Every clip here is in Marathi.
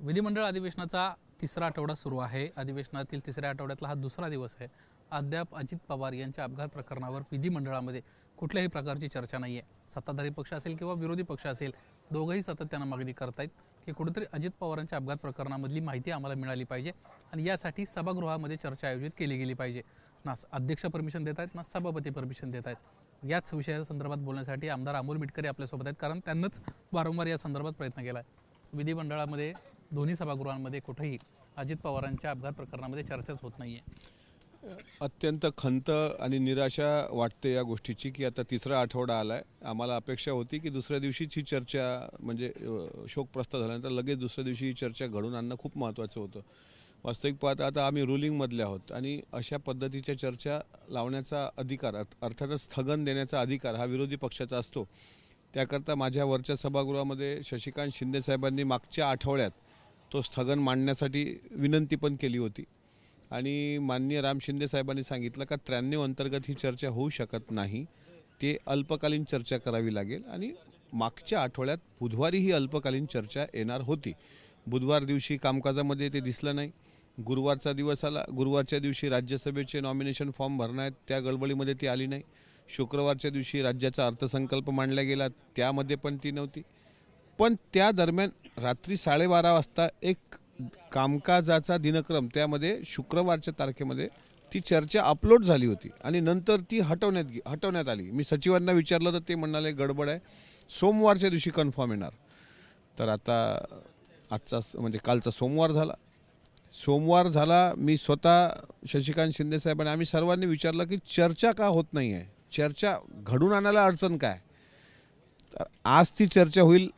विधिमंडळ अधिवेशनाचा तिसरा आठवडा सुरू आहे. अधिवेशनातील तिसऱ्या आठवड्यातला हा दुसरा दिवस आहे. अद्याप अजित पवार यांच्या अपघात प्रकरणावर विधिमंडळामध्ये कुठल्याही प्रकारची चर्चा नाही आहे. सत्ताधारी पक्ष असेल किंवा विरोधी पक्ष असेल, दोघंही सातत्यानं मागणी करतायत की कुठेतरी अजित पवारांच्या अपघात प्रकरणामधली माहिती आम्हाला मिळाली पाहिजे आणि यासाठी सभागृहामध्ये चर्चा आयोजित केली गेली पाहिजे. ना अध्यक्ष परमिशन देत आहेत, ना सभापती परमिशन देत आहेत. याच विषया संदर्भात बोलण्यासाठी आमदार अमोल मिटकरी आपल्यासोबत आहेत, कारण त्यांनाच वारंवार या संदर्भात प्रयत्न केला आहे. विधिमंडळामध्ये दोन्ही सभागृहांमध्ये कुठेही अजित पवारांच्या अपघात प्रकरणामध्ये चर्चाच होत नाही आहे. अत्यंत खंत आणि निराशा वाटते या गोष्टीची की आता तिसरा आठवडा आला आहे. आम्हाला अपेक्षा होती की दुसऱ्या दिवशीच ही चर्चा म्हणजे शोकप्रस्ताव झाल्यानंतर लगेच दुसऱ्या दिवशी ही चर्चा घडून आणणं खूप महत्त्वाचं होतं. वास्तविक पाहता आता आम्ही रुलिंगमधले आहोत आणि अशा पद्धतीच्या चर्चा लावण्याचा अधिकार अर्थातच स्थगन देण्याचा अधिकार हा विरोधी पक्षाचा असतो. त्याकरता माझ्या वरच्या सभागृहामध्ये शशिकांत शिंदे साहेबांनी मागच्या आठवड्यात तो स्थगन मांडण्यासाठी विनंती पण केली होती आणि माननीय राम शिंदे साहेबांनी सांगितलं का 93 अंतर्गत ही चर्चा होऊ शकत नाही, ते अल्पकालीन चर्चा करावी लागेल. आणि मागच्या आठवड्यात बुधवारी ही अल्पकालीन चर्चा येणार होती. बुधवार दिवशी कामकाजामध्ये ते दिसलं नाही. गुरुवारचा दिवस आला. गुरुवारच्या दिवशी राज्यसभेचे नॉमिनेशन फॉर्म भरणार आहेत, त्या गडबडीमध्ये ती आली नाही. शुक्रवारच्या दिवशी राज्याचा अर्थसंकल्प मांडला गेला, त्यामध्ये पण ती नव्हती. पण त्या दरम्यान रात्री 12:30 वाजता एक कामकाजाचा दिनक्रम, त्यामध्ये शुक्रवारच्या तारखेमध्ये ती चर्चा अपलोड झाली होती आणि नंतर ती हटवण्यात आली. मी सचिवांना विचारलं तर ते म्हणाले गडबड आहे, सोमवारच्या दिवशी कन्फर्म येणार. तर आता आजचा म्हणजे कालचा सोमवार झाला. मी स्वतः शशिकांत शिंदे साहेबांनी आम्ही सर्वांनी विचारलं की चर्चा का होत नाही आहे, चर्चा घडून आणायला अडचण काय. तर आज ती चर्चा होईल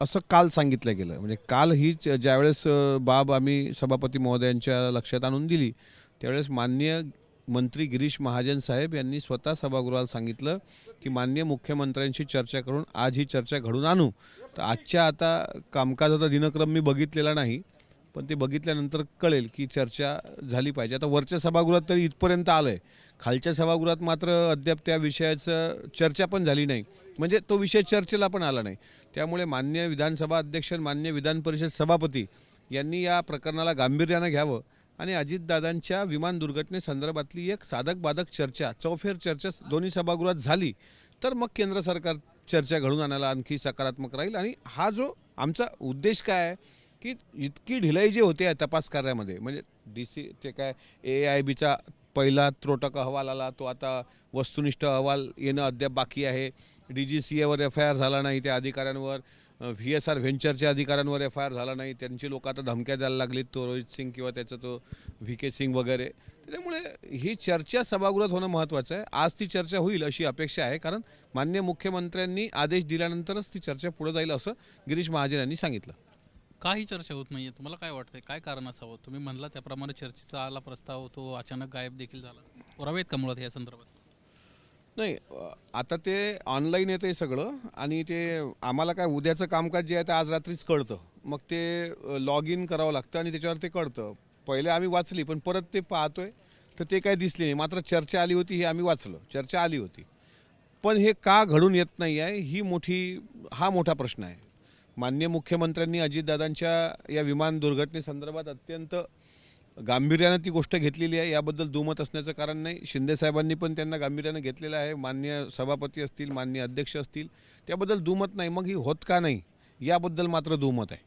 असं काल सांगितलं गेलं. म्हणजे काल ही ज्यावेळेस बाब आम्ही सभापती महोदयांच्या लक्षात आणून दिली, त्यावेळेस माननीय मंत्री गिरीश महाजन साहेब यांनी स्वतः सभागृहाला सांगितलं की माननीय मुख्यमंत्र्यांशी चर्चा करून आज ही चर्चा घडून आणू. तर आजच्या आता कामकाजाचा दिनक्रम मी बघितलेला नाही, पण ते बघितल्यानंतर कळेल की चर्चा झाली पाहिजे. आता वरच्या सभागृहात तरी इथपर्यंत आलं आहे, खालच्या सभागृहात मात्र अद्याप त्या विषयाचं चर्चा पण झाली नाही, म्हणजे तो विषय चर्चेला पण आला नाही. त्यामुळे माननीय विधानसभा अध्यक्ष, माननीय विधान परिषद सभापती यांनी या प्रकरणाला गांभीर्यानं घ्यावं आणि अजितदादांच्या विमान दुर्घटनेसंदर्भातली एक साधक बाधक चर्चा, चौफेर चर्चा दोन्ही सभागृहात झाली तर मग केंद्र सरकार चर्चा घडून आणायला आणखी सकारात्मक राहील. आणि हा जो आमचा उद्देश काय आहे की इतकी ढिलाई जी होते तपास कार्यामध्ये, म्हणजे DC ते काय AIBचा पहिला त्रोटक अहवाल आला, तो आता वस्तुनिष्ठ अहवाल येणं अद्याप बाकी आहे. DGCAवर FIR झाला नाही, त्या अधिकाऱ्यांवर VSR व्हेंचरच्या अधिकाऱ्यांवर FIR झाला नाही, त्यांची लोक आता धमक्या द्यायला लागलीत, तो रोहित सिंग किंवा त्याचं तो VK सिंग वगैरे. त्यामुळे ही चर्चा सभागृहात होणं महत्त्वाचं आहे. आज ती चर्चा होईल अशी अपेक्षा आहे, कारण माननीय मुख्यमंत्र्यांनी आदेश दिल्यानंतरच ती चर्चा पुढे जाईल असं गिरीश महाजन यांनी सांगितलं. काही चर्चा होत नाही आहे, तुम्हाला काय वाटतंय, काय कारण असावं? तुम्ही म्हणला त्याप्रमाणे चर्चेचा आला प्रस्ताव, तो अचानक गायब देखील झाला. पुरावे आहेत का मुळात या संदर्भात? नाही, आता ते ऑनलाईन येतं आहे सगळं आणि ते आम्हाला काय उद्याचं कामकाज जे आहे ते आज रात्रीच कळतं. मग ते लॉग इन करावं लागतं आणि त्याच्यावर ते कळतं. पहिले आम्ही वाचली, पण परत ते पाहतोय तर ते काय दिसले नाही. मात्र चर्चा आली होती हे आम्ही वाचलं, चर्चा आली होती. पण हे का घडून येत नाही आहे हा मोठा प्रश्न आहे. माननीय मुख्यमंत्र्यांनी अजितदादांच्या या विमान दुर्घटनेसंदर्भात अत्यंत गांभीर्यानं ती गोष्ट घेतलेली आहे, याबद्दल दुमत असण्याचं कारण नाही. शिंदे साहेबांनी पण त्यांना गांभीर्यानं घेतलेलं आहे. माननीय सभापती असतील, माननीय अध्यक्ष असतील, त्याबद्दल दुमत नाही. मग ही होत का नाही याबद्दल मात्र दुमत आहे.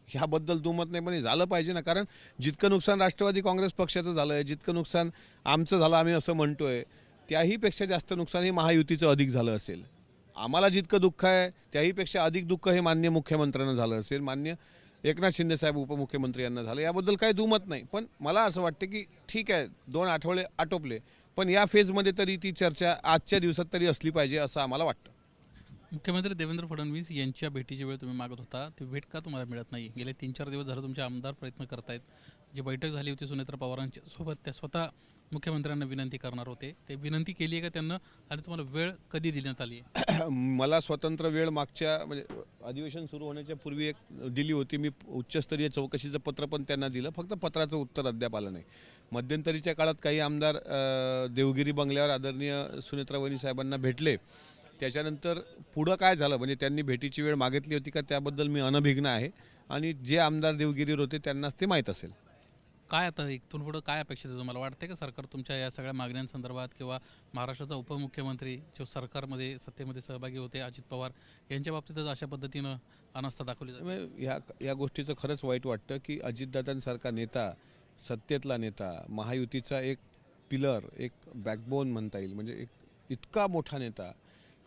ह्याबद्दल दुमत नाही, पण हे झालं पाहिजे ना. कारण जितकं नुकसान राष्ट्रवादी काँग्रेस पक्षाचं झालं आहे, जितकं नुकसान आमचं झालं आम्ही असं म्हणतोय, त्याहीपेक्षा जास्त नुकसान हे महायुतीचं अधिक झालं असेल. आम्हाला जितकं दुःख आहे त्याहीपेक्षा अधिक दुःख हे माननीय मुख्यमंत्र्यांना झालं असेल, माननीय एकनाथ शिंदे साहेब उपमुख्यमंत्री यांना झालं. याबद्दल काही दुमत नाही. पण मला असं वाटतं की ठीक आहे, 2 आठवडे आटोपले, पण या फेजमध्ये तरी ती चर्चा आजच्या दिवसात तरी असली पाहिजे असं आम्हाला वाटतं. मुख्यमंत्री देवेंद्र फडणवीस यांच्या भेटीची वेळ तुम्ही मागत होता, ती भेट का तुम्हाला मिळत नाही? गेले 3-4 दिवस झालं तुमचे आमदार प्रयत्न करतायत. जी बैठक झाली होती सुनेत्रा पवारांच्या सोबत, त्या स्वतः मुख्यमंत्र्यांना विनंती करणार होते, ते विनंती केली आहे का त्यांना, आणि तुम्हाला वेळ कधी देण्यात आली आहे? मला स्वतंत्र वेळ मागच्या म्हणजे अधिवेशन सुरू होण्याच्या पूर्वी एक दिली होती. मी उच्चस्तरीय चौकशीचं पत्र पण त्यांना दिलं, फक्त पत्राचं उत्तर अद्याप आलं नाही. मध्यंतरीच्या काळात काही आमदार देवगिरी बंगल्यावर आदरणीय सुनेत्रा वहिनी साहेबांना भेटले. त्याच्यानंतर पुढं काय झालं म्हणजे त्यांनी भेटीची वेळ मागितली होती का त्याबद्दल मी अनभिज्ञ आहे. आणि जे आमदार देवगिरीवर होते त्यांनाच ते माहीत असेल. काय आता इथून पुढं काय अपेक्षित आहे तुम्हाला? वाटते का सरकार तुमच्या या सगळ्या मागण्यांसंदर्भात किंवा महाराष्ट्राचा उपमुख्यमंत्री जो सरकारमध्ये सत्तेमध्ये सहभागी होते अजित पवार यांच्या बाबतीतच अशा पद्धतीनं अनास्था दाखवली जाते? त्यामुळे या गोष्टीचं खरंच वाईट वाटतं की अजितदादांसारखा नेता, सत्तेतला नेता, महायुतीचा एक पिलर, एक बॅकबोन म्हणता येईल, म्हणजे एक इतका मोठा नेता,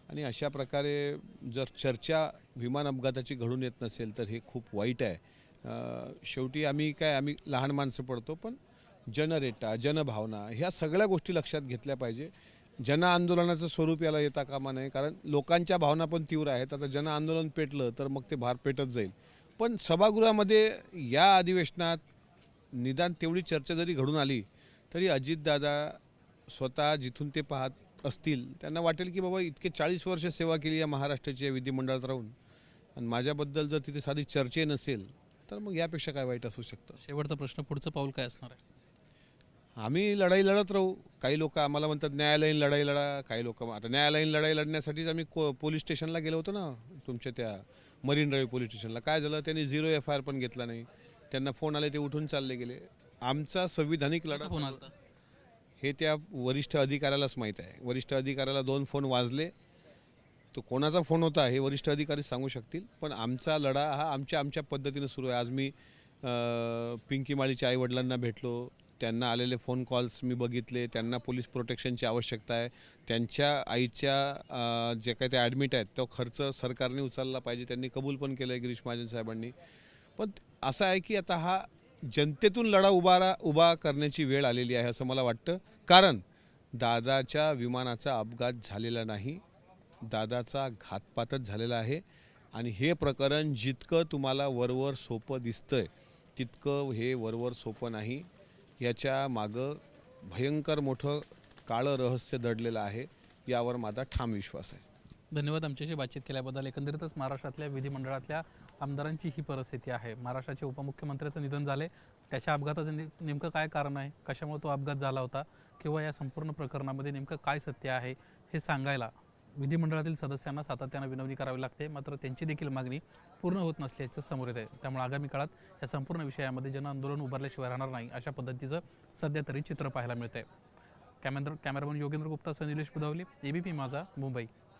आणि अशा प्रकारे जर चर्चा विमान अपघाताची घडून येत नसेल तर हे खूप वाईट आहे. शेवटी आम्ही लहान माणसं पडतो, पण जनरेटा, जनभावना ह्या सगळ्या गोष्टी लक्षात घेतल्या पाहिजे. जनआंदोलनाचं स्वरूप याला येता कामा नये, कारण लोकांच्या भावना पण तीव्र आहेत. आता जनआंदोलन पेटलं तर मग ते भार पेटत जाईल. पण सभागृहामध्ये या अधिवेशनात निदान तेवढी चर्चा जरी घडून आली तरी अजितदादा स्वतः जिथून ते पाहत असतील त्यांना वाटेल की बाबा इतके 40 वर्ष सेवा केली या महाराष्ट्राची या विधिमंडळात राहून, आणि माझ्याबद्दल जर तिथे साधी चर्चा नसेल तर मग यापेक्षा काय वाईट असू शकतं. शेवटचा प्रश्न, पुढचं पाऊल काय असणार आहे? आम्ही लढाई लढत राहू. काही लोक आम्हाला म्हणतात न्यायालयीन लढाई लढा, काही लोक आता न्यायालयीन लढाई लढण्यासाठीच आम्ही पोलीस स्टेशनला गेलो होतो ना, तुमच्या त्या मरीन ड्राईव्ह पोलीस स्टेशनला. काय झालं, त्यांनी 0 FIR पण घेतला नाही. त्यांना फोन आले, ते उठून चालले गेले. आमचा संविधानिक लढा फोन आला होता? हे त्या वरिष्ठ अधिकाऱ्यालाच माहीत आहे. वरिष्ठ अधिकाऱ्याला 2 फोन वाजले, तो कोणाचा फोन होता हे वरिष्ठ अधिकारी सांगू शकतील. पण आमचा लढा हा आमच्या पद्धतीनं सुरू आहे. आज मी पिंकी माळीच्या आईवडिलांना भेटलो, त्यांना आलेले फोन कॉल्स मी बघितले. त्यांना पोलीस प्रोटेक्शनची आवश्यकता आहे. त्यांच्या आईच्या जे काही ते ॲडमिट आहेत तो खर्च सरकारने उचलला पाहिजे, त्यांनी कबूल पण केलं आहे गिरीश महाजन साहेबांनी. पण असं आहे की आता हा जनतेतून लढा उभा करण्याची वेळ आलेली आहे असं मला वाटतं. कारण दादाच्या विमानाचा अपघात झालेला नाही, दादाचा घातपातच झालेला आहे. आणि हे प्रकरण जितकं तुम्हाला वरवर सोपं दिसतंय तितकं हे वरवर सोपं नाही. याच्या मागं भयंकर मोठं काळं रहस्य दडलेलं आहे, यावर माझा ठाम विश्वास आहे. धन्यवाद आमच्याशी बातचीत केल्याबद्दल. एकंदरीतच महाराष्ट्रातल्या विधिमंडळातल्या आमदारांची ही परिस्थिती आहे. महाराष्ट्राचे उपमुख्यमंत्र्याचं निधन झाले, त्याच्या अपघाताचं नेमकं काय कारण आहे, कशामुळे तो अपघात झाला होता, किंवा या संपूर्ण प्रकरणामध्ये नेमकं काय सत्य आहे हे सांगायला विधिमंडळातील सदस्यांना सातत्यानं विनवणी करावी लागते. मात्र त्यांची देखील मागणी पूर्ण होत नसल्याचं समोर येत आहे. त्यामुळे आगामी काळात या संपूर्ण विषयामध्ये जनआंदोलन उभारल्याशिवाय राहणार नाही, अशा पद्धतीचं सध्या तरी चित्र पाहायला मिळतंय. कॅमेरामन योगेंद्र गुप्ता सह निलेश बुधावले, ABP माझा, मुंबई.